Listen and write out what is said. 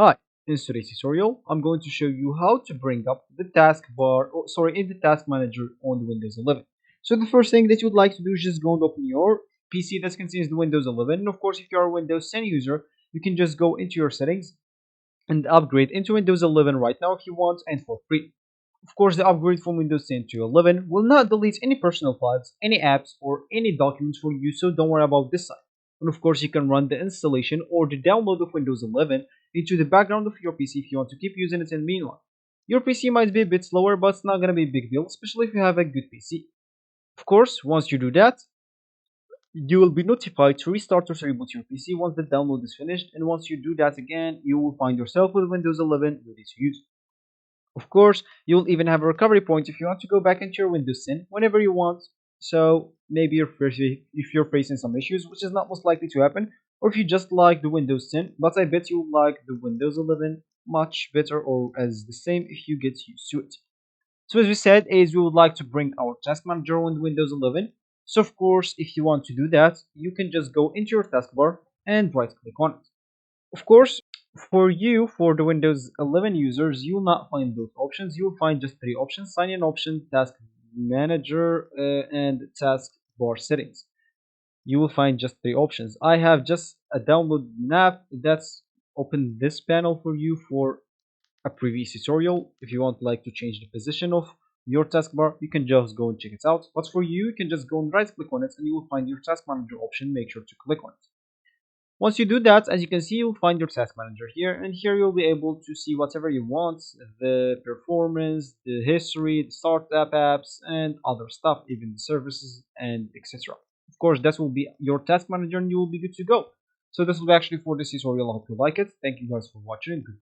Hi, in today's tutorial, I'm going to show you how to bring up the taskbar, in the task manager on the Windows 11. So the first thing that you'd like to do is just go and open your PC that contains the Windows 11. And of course, if you're a Windows 10 user, you can just go into your settings and upgrade into Windows 11 right now if you want and for free. Of course, the upgrade from Windows 10 to 11 will not delete any personal files, any apps, or any documents for you, so don't worry about this side. And of course, you can run the installation or the download of Windows 11 into the background of your PC if you want to keep using it in the meanwhile. Your PC might be a bit slower, but it's not going to be a big deal, especially if you have a good PC. Of course, once you do that, you will be notified to restart or to reboot your PC once the download is finished, and once you do that again, you will find yourself with Windows 11 ready to use. Of course, you'll even have a recovery point if you want to go back into your Windows 10 whenever you want. So maybe if you're facing some issues, which is not most likely to happen, or if you just like the Windows 10, but I bet you like the Windows 11 much better or as the same if you get used to it. So as we said, is we would like to bring our task manager on Windows 11. So of course, if you want to do that, you can just go into your taskbar and right click on it. Of course, for the Windows 11 users, you will not find those options. You will find just three options: sign in option, task manager, and task bar settings. You will find just three options. I have just a download app that's opened this panel for you for a previous tutorial. If you want like to change the position of your taskbar, you can just go and check it out. But for you, you can just go and right click on it and you will find your task manager option. Make sure to click on it. Once you do that, as you can see, you'll find your task manager here, and here you'll be able to see whatever you want, the performance, the history, the startup apps, and other stuff, even the services and etc. Of course, that will be your task manager and you will be good to go. So this will be actually for this tutorial. I hope you like it. Thank you guys for watching.